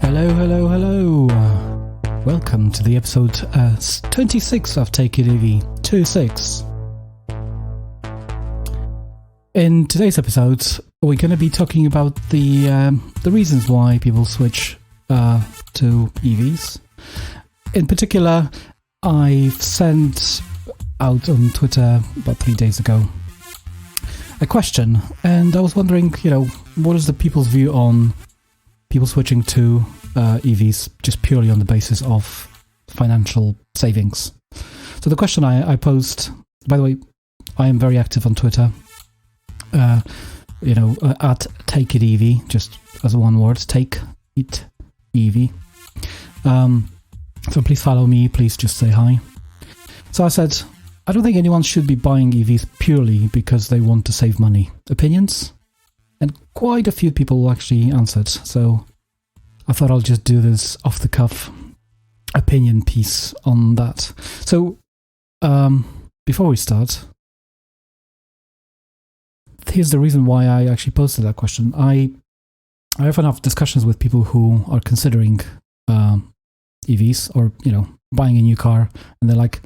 Hello, hello, hello. Welcome to the episode 26 of Take It EV 26. In today's episode, we're going to be talking about the reasons why people switch to EVs. In particular, I've sent out on Twitter about 3 days ago a question, and I was wondering, what is the people's view on people switching to EVs just purely on the basis of financial savings. So the question I posed, by the way, I am very active on Twitter, at Take It EV, just as one word, Take It EV. So please follow me, please just say hi. So I said, I don't think anyone should be buying EVs purely because they want to save money. Opinions? And quite a few people actually answered, so I thought I'll just do this off-the-cuff opinion piece on that. So, before we start, here's the reason why I actually posted that question. I often have discussions with people who are considering EVs or, buying a new car, and they're like,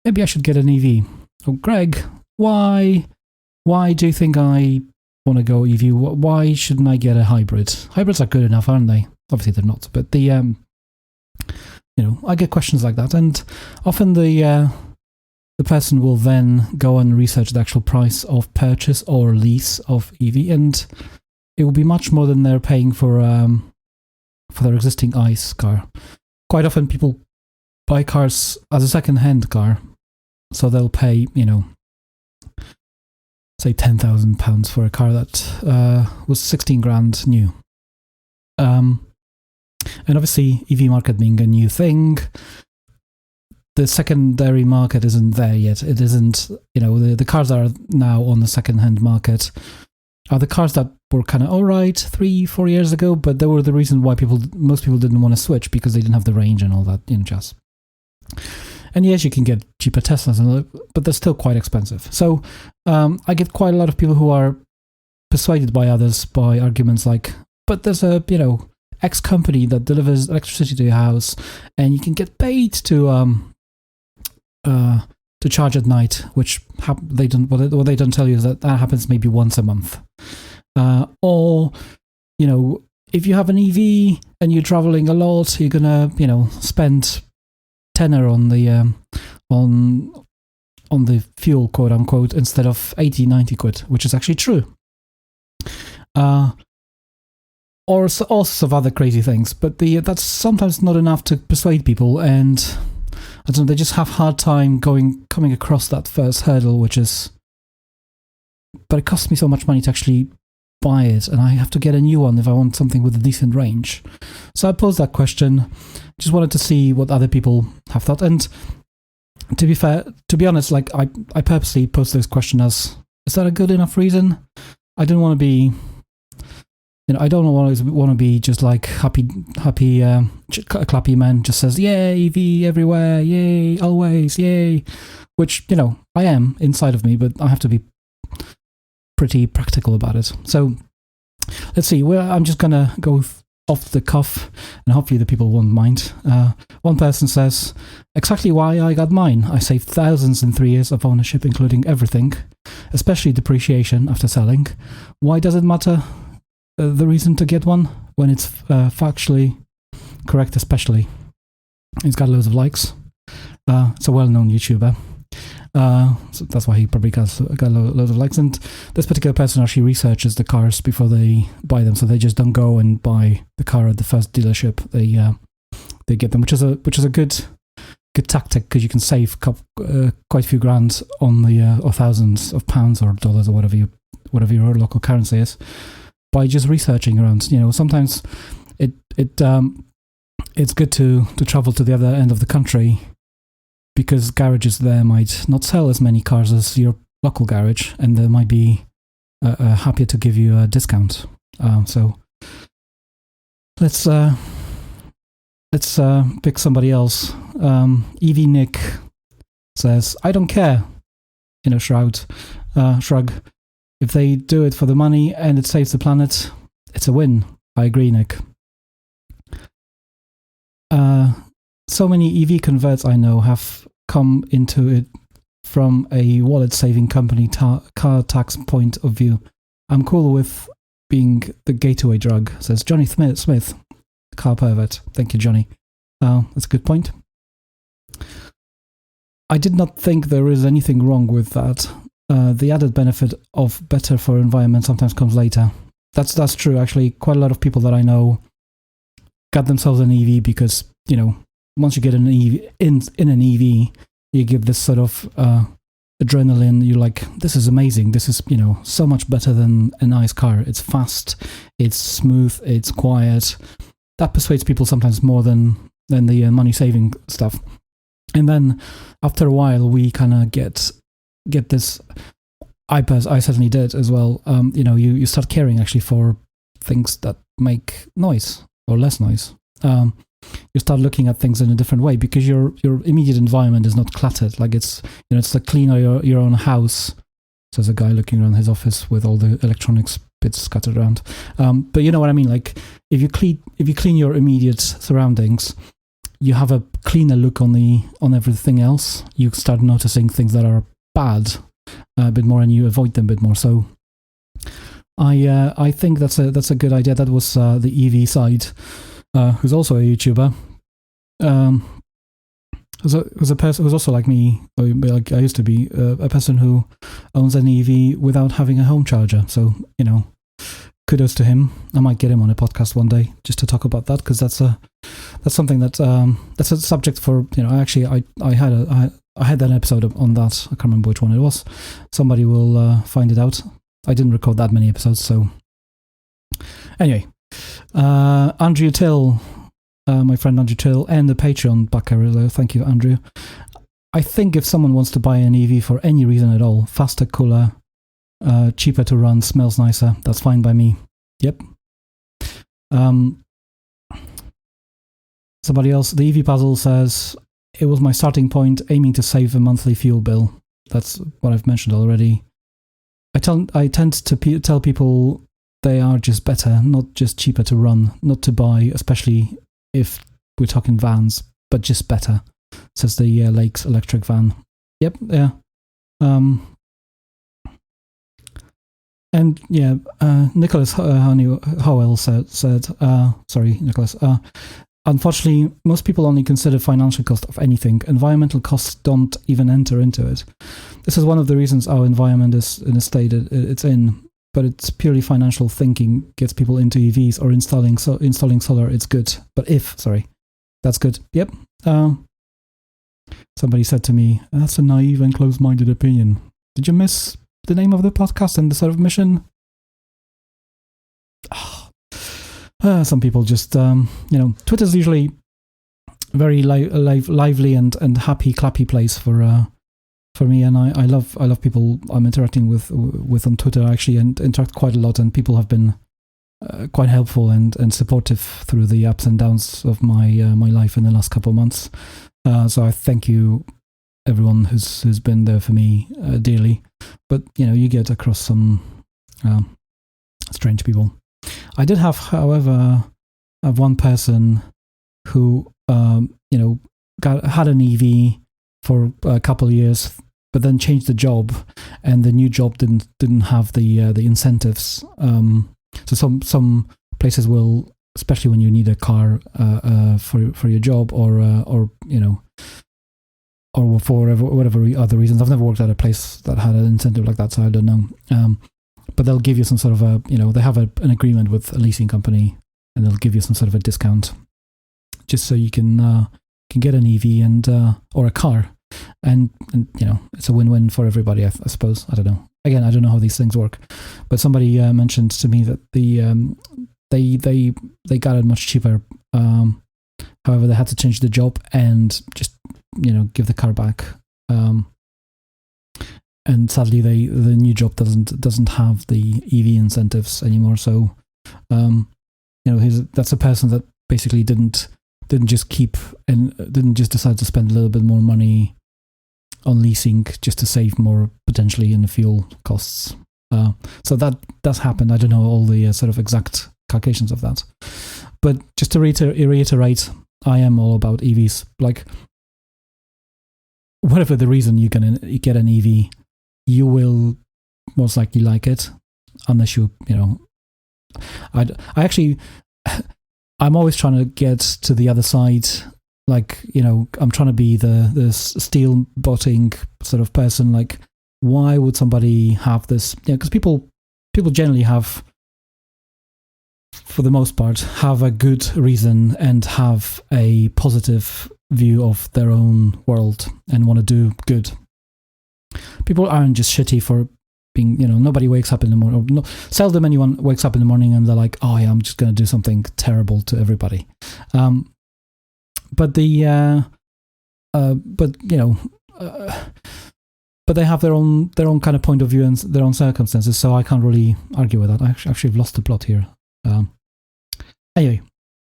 maybe I should get an EV. So, Greg, why do you think I want to go EV? Why shouldn't I get a hybrid? Hybrids are good enough, aren't they? Obviously they're not, but I get questions like that, and often the person will then go and research the actual price of purchase or lease of EV, and it will be much more than they're paying for their existing ICE car. Quite often people buy cars as a second-hand car, so they'll pay, say £10,000 for a car that was 16 grand new. And obviously, EV market being a new thing, the secondary market isn't there yet. It isn't, the cars that are now on the second-hand market are the cars that were kind of all right 3-4 years ago, but they were the reason why most people didn't want to switch, because they didn't have the range and all that, jazz. And yes, you can get cheaper Teslas, but they're still quite expensive. So I get quite a lot of people who are persuaded by others by arguments like, but there's a, X company that delivers electricity to your house, and you can get paid to charge at night, which they don't. What they don't tell you is that happens maybe once a month. Or, if you have an EV and you're traveling a lot, you're gonna, spend tenner on the on the fuel, quote unquote, instead of 80-90 quid, which is actually true. Or all sorts of other crazy things, but that's sometimes not enough to persuade people, and I don't know, they just have a hard time coming across that first hurdle, which is, but it costs me so much money to actually buy it, and I have to get a new one if I want something with a decent range. So I posed that question, just wanted to see what other people have thought, and to be honest, like I purposely posed this question as, is that a good enough reason? I didn't want to be, I don't always want to be just like happy clappy man just says, yay, EV everywhere, yay, always, yay, which, I am inside of me, but I have to be pretty practical about it. So let's see, I'm just going to go off the cuff, and hopefully the people won't mind. One person says, exactly why I got mine. I saved thousands in 3 years of ownership, including everything, especially depreciation after selling. Why does it matter? The reason to get one when it's factually correct, especially. He's got loads of likes. It's a well-known YouTuber. So that's why he probably got loads of likes. And this particular person actually researches the cars before they buy them, so they just don't go and buy the car at the first dealership. They get them, which is a good tactic, because you can save quite a few grand on the or thousands of pounds or dollars or whatever your local currency is, by just researching around. Sometimes it's good to travel to the other end of the country, because garages there might not sell as many cars as your local garage, and they might be happier to give you a discount. So let's pick somebody else. EV Nick says, I don't care. Shrug. If they do it for the money and it saves the planet, it's a win. I agree, Nick. so many EV converts I know have come into it from a wallet-saving company car tax point of view. I'm cool with being the gateway drug, says Johnny Smith, car pervert. Thank you, Johnny. That's a good point. I did not think there is anything wrong with that. The added benefit of better for environment sometimes comes later. That's true, actually. Quite a lot of people that I know got themselves an EV because, once you get an EV in an EV, you get this sort of adrenaline. You're like, this is amazing. This is, so much better than a nice car. It's fast, it's smooth, it's quiet. That persuades people sometimes more than the money-saving stuff. And then after a while, we kind of get this. I certainly did as well. You start caring actually for things that make noise or less noise. You start looking at things in a different way because your immediate environment is not cluttered. Like it's like cleaner your own house. There's a guy looking around his office with all the electronics bits scattered around. But you know what I mean. Like if you clean your immediate surroundings, you have a cleaner look on everything else. You start noticing things that are bad a bit more, and you avoid them a bit more. So I think that's a good idea. That was the EV side, who's also a YouTuber. Was a person who's also like me, like I used to be, a person who owns an EV without having a home charger. So kudos to him. I might get him on a podcast one day just to talk about that, because that's something that that's a subject for actually I had an episode on that. I can't remember which one it was. Somebody will find it out. I didn't record that many episodes, so anyway, Andrew Till, my friend Andrew Till, and the Patreon backer. Thank you, Andrew. I think if someone wants to buy an EV for any reason at all, faster, cooler, cheaper to run, smells nicer, that's fine by me. Yep. Somebody else, the EV Puzzle says, it was my starting point, aiming to save a monthly fuel bill. That's what I've mentioned already. I tend to tell people they are just better, not just cheaper to run, not to buy, especially if we're talking vans, but just better, says the Lakes electric van. Yep, yeah. And yeah, Nicholas Howell said, sorry, Nicholas, unfortunately, most people only consider financial cost of anything. Environmental costs don't even enter into it. This is one of the reasons our environment is in a state it's in, but it's purely financial thinking gets people into EVs or installing solar. It's good. But that's good. Yep. Somebody said to me, that's a naive and closed-minded opinion. Did you miss the name of the podcast and the sort of mission? Some people just, Twitter's usually very lively and happy, clappy place for me, and I love people I'm interacting with on Twitter actually, and interact quite a lot, and people have been quite helpful and supportive through the ups and downs of my life in the last couple of months. So I thank you, everyone who's been there for me dearly. But you get across some strange people. I did have, however, one person who had an EV for a couple of years, but then changed the job, and the new job didn't have the incentives. So some places will, especially when you need a car for your job or for whatever other reasons. I've never worked at a place that had an incentive like that, so I don't know. But they'll give you some sort of they have an agreement with a leasing company, and they'll give you some sort of a discount, just so you can get an EV and or a car, and it's a win-win for everybody. I suppose. I don't know. Again, I don't know how these things work, but somebody mentioned to me that they got it much cheaper. However, they had to change the job and just give the car back. And sadly, the new job doesn't have the EV incentives anymore. So, that's a person that basically didn't just keep and didn't just decide to spend a little bit more money on leasing just to save more potentially in the fuel costs. So that does happen. I don't know all the sort of exact calculations of that, but just to reiterate, I am all about EVs. Like, whatever the reason you get an EV, you will most likely like it, unless I actually, I'm always trying to get to the other side. Like, I'm trying to be the steel botting sort of person. Like, why would somebody have this? Because people generally have, for the most part, have a good reason and have a positive view of their own world and want to do good. People aren't just shitty for being, nobody wakes up in the morning. Seldom anyone wakes up in the morning and they're like, oh yeah, I'm just going to do something terrible to everybody. But they have their own kind of point of view and their own circumstances. So I can't really argue with that. I actually have lost the plot here. Anyway,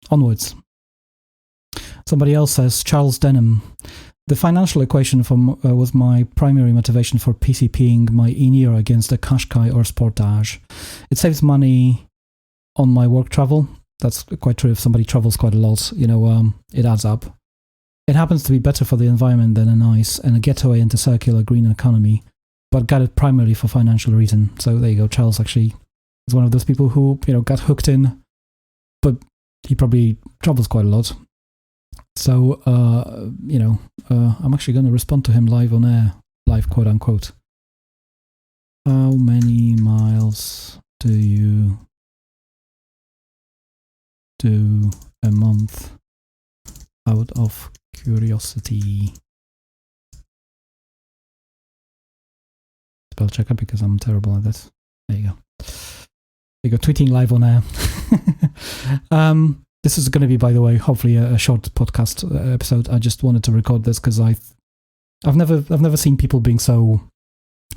onwards. Somebody else says, Charles Denham, the financial equation was my primary motivation for PCPing my e-Niro against a Qashqai or Sportage. It saves money on my work travel. That's quite true. If somebody travels quite a lot, it adds up. It happens to be better for the environment than a nice and a getaway into circular green economy, but got it primarily for financial reason. So there you go. Charles actually is one of those people who, got hooked in, but he probably travels quite a lot. So, I'm actually going to respond to him live on air, live quote unquote. How many miles do you do a month out of curiosity? Spell checker because I'm terrible at this. There you go. There you go, tweeting live on air. This is going to be, by the way, hopefully a short podcast episode. I just wanted to record this because I've never seen people being so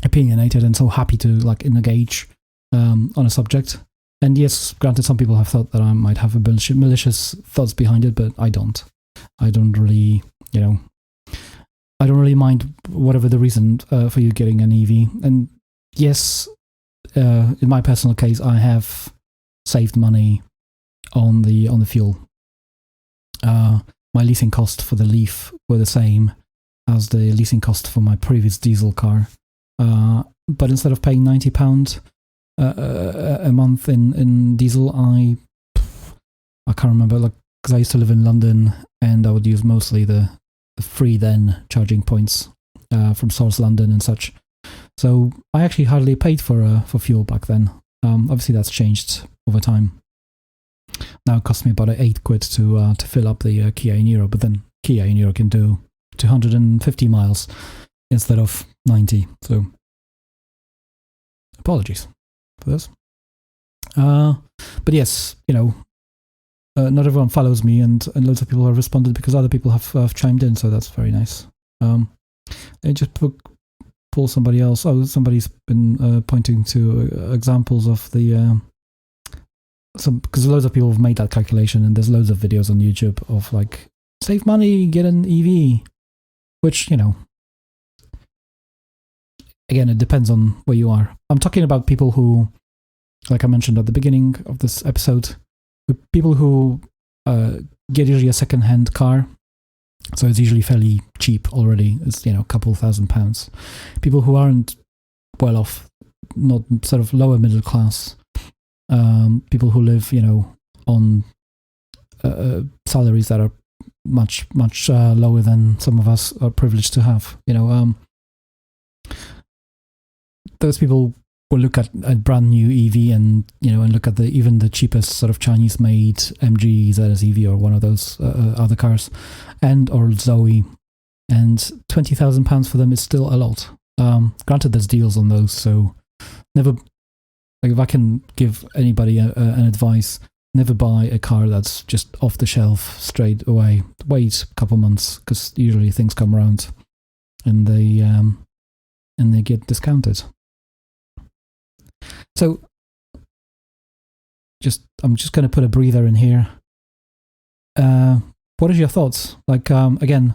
opinionated and so happy to engage on a subject. And yes, granted, some people have thought that I might have a malicious thoughts behind it, but I don't. I don't really, I don't really mind whatever the reason for you getting an EV. And yes, in my personal case, I have saved money on the fuel. My leasing cost for the Leaf were the same as the leasing cost for my previous diesel car. But instead of paying £90 a month in diesel, I can't remember, because I used to live in London and I would use mostly the free then charging points from Source London and such. So I actually hardly paid for fuel back then. Obviously that's changed over time. Now it costs me about £8 to fill up the Kia e-Niro, but then Kia e-Niro can do 250 miles instead of 90. So apologies for this. But yes, not everyone follows me, and loads of people have responded because other people have chimed in, so that's very nice. I just pull somebody else. Oh, somebody's been pointing to examples of the because loads of people have made that calculation, and there's loads of videos on YouTube of save money, get an EV, which again, it depends on where you are. I'm talking about people who, like I mentioned at the beginning of this episode, people who get usually a second-hand car, so it's usually fairly cheap already. It's a couple £1,000. People who aren't well off, not sort of lower middle class, people who live on salaries that are much lower than some of us are privileged to have. Those people will look at a brand new EV and look at even the cheapest sort of Chinese made MG ZS EV or one of those other cars, or Zoe, and £20,000 for them is still a lot. Granted, there's deals on those, so never. If I can give anybody an advice, never buy a car that's just off the shelf straight away. Wait a couple months, because usually things come around and they get discounted. So I'm just going to put a breather in here. What are your thoughts? Again,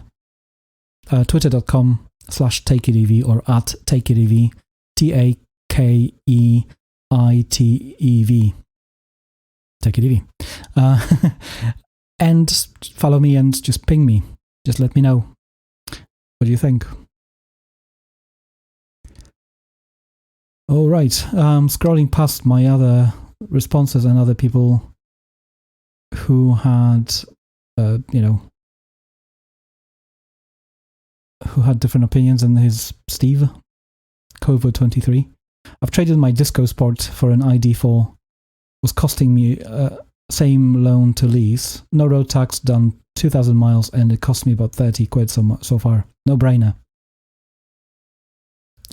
twitter.com/takeitev or @takeitev, TAKEITEV. Take it easy. and follow me and just ping me. Just let me know. What do you think? All right. Scrolling past my other responses and other people who had, who had different opinions, and his Steve, Kovo23. I've traded my Disco Sport for an ID4. Was costing me same loan to lease. No road tax, done 2,000 miles, and it cost me about 30 quid so far. No brainer.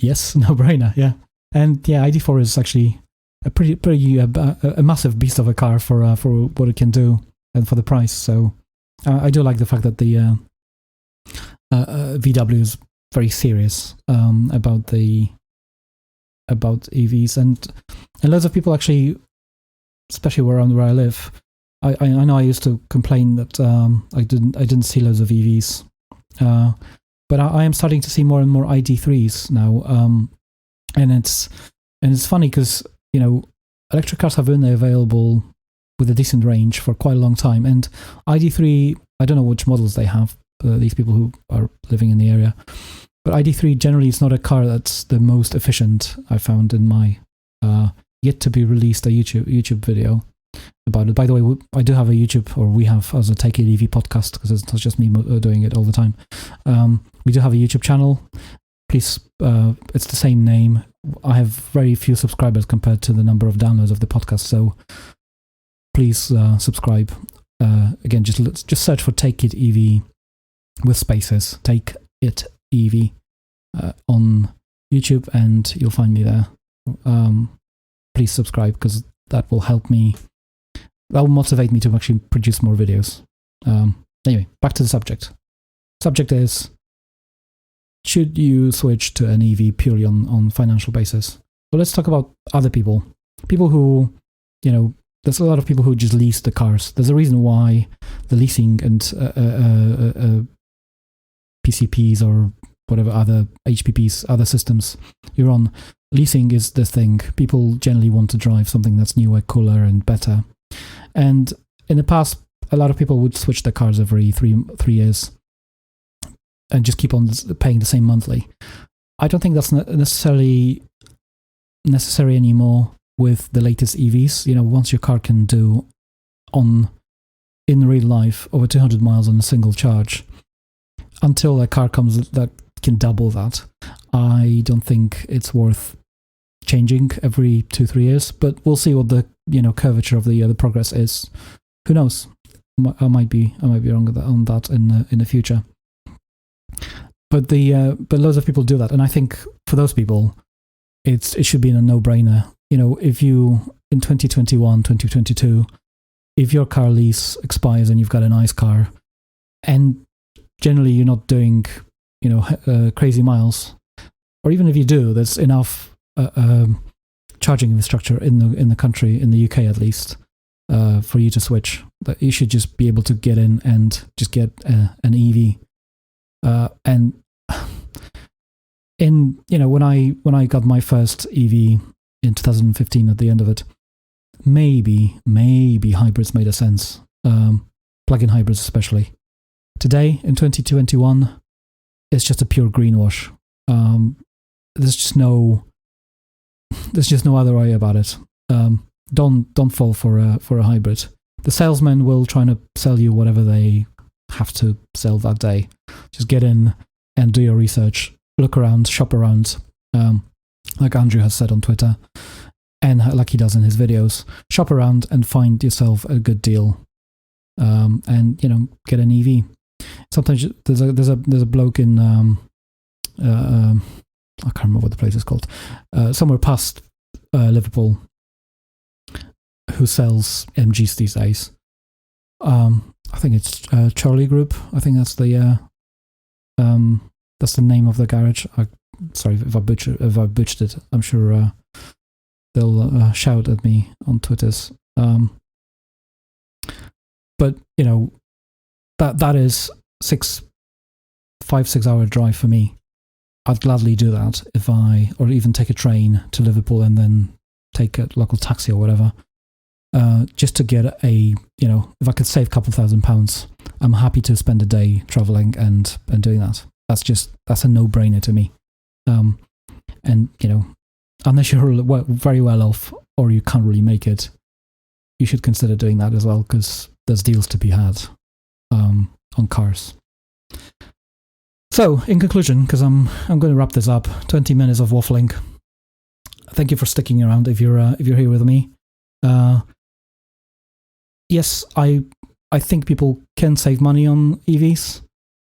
Yes, no brainer, yeah. And yeah, ID4 is actually a pretty a massive beast of a car for what it can do and for the price. So I do like the fact that the VW is very serious about EVs, and loads of people actually, especially around where I live. I know I used to complain that I didn't see loads of EVs, but I am starting to see more and more ID3s now, and it's funny because electric cars have been available with a decent range for quite a long time, and ID3, I don't know which models they have, these people who are living in the area, but ID3 generally is not a car that's the most efficient. I found in my yet to be released a YouTube video about it. By the way, I do have a YouTube, or we have, as a Take It EV podcast, because it's not just me doing it all the time. We do have a YouTube channel. Please, it's the same name. I have very few subscribers compared to the number of downloads of the podcast, so please subscribe. Again, just search for Take It EV with spaces. Take It EV on YouTube, and you'll find me there. Please subscribe, because that will help me. That will motivate me to actually produce more videos. Anyway, back to the subject. Subject is, should you switch to an EV purely on financial basis? So let's talk about other people. People who, there's a lot of people who just lease the cars. There's a reason why the leasing and PCPs or whatever other HPPs, other systems you're on, leasing is the thing. People generally want to drive something that's newer, cooler, and better. And in the past, a lot of people would switch their cars every three years and just keep on paying the same monthly. I don't think that's necessarily necessary anymore with the latest EVs. Once your car can do in real life over 200 miles on a single charge, until a car comes that can double that, I don't think it's worth changing every 2-3 years. But we'll see what the curvature of the progress is. Who knows? I might be wrong on that in the future. But loads of people do that, and I think for those people, it should be a no-brainer. If you in 2021, 2022, if your car lease expires and you've got a nice car, and generally you're not doing crazy miles, or even if you do, there's enough charging infrastructure in the country, in the UK at least, for you to switch. That you should just be able to get in and just get an EV. And when I got my first EV in 2015, at the end of it, maybe hybrids made a sense, plug-in hybrids especially. Today in 2021, it's just a pure greenwash. There's just no other way about it. Don't fall for a hybrid. The salesman will try to sell you whatever they have to sell that day. Just get in and do your research, look around, shop around, like Andrew has said on Twitter, and like he does in his videos. Shop around and find yourself a good deal, and get an EV. Sometimes there's a bloke in I can't remember what the place is called, somewhere past Liverpool, who sells MGs these days. I think it's Charlie Group. I think that's the name of the garage. Sorry if I butchered it. I'm sure they'll shout at me on Twitters. But that is 5-6 hour drive for me. I'd gladly do that or even take a train to Liverpool and then take a local taxi or whatever. just to get if I could save a couple £1,000, I'm happy to spend a day traveling and doing that. That's a no-brainer to me. And unless you're very well off or you can't really make it, you should consider doing that as well, because there's deals to be had on cars. So, in conclusion, because I'm going to wrap this up, 20 minutes of waffling. Thank you for sticking around if you're here with me. Yes, I think people can save money on EVs.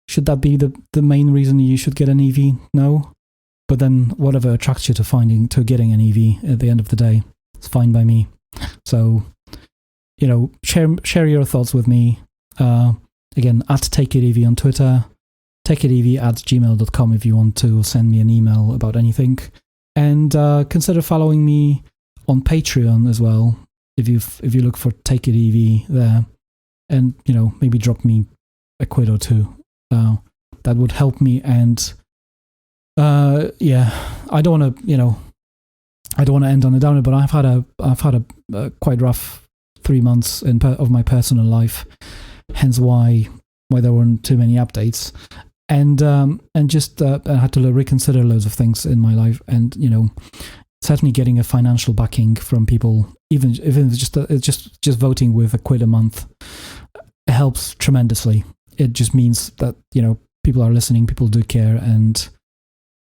Should that be the main reason you should get an EV? No. But then whatever attracts you to getting an EV at the end of the day, it's fine by me. So, share your thoughts with me. Again, at TakeItEV on Twitter, takeitev@gmail.com if you want to send me an email about anything. And consider following me on Patreon as well, if you look for Take It EV there. And, maybe drop me a quid or two. That would help me. And I don't want to end on a downer, but I've had a quite rough 3 months of my personal life, hence why there weren't too many updates, and just I had to reconsider loads of things in my life, and certainly getting a financial backing from people, even if it's just voting with a quid a month, helps tremendously. It just means that people are listening, people do care, and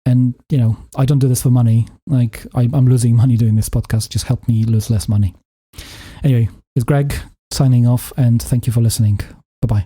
I don't do this for money. Like I'm losing money doing this podcast. Just help me lose less money. Anyway, it's Greg signing off, and thank you for listening. Bye-bye.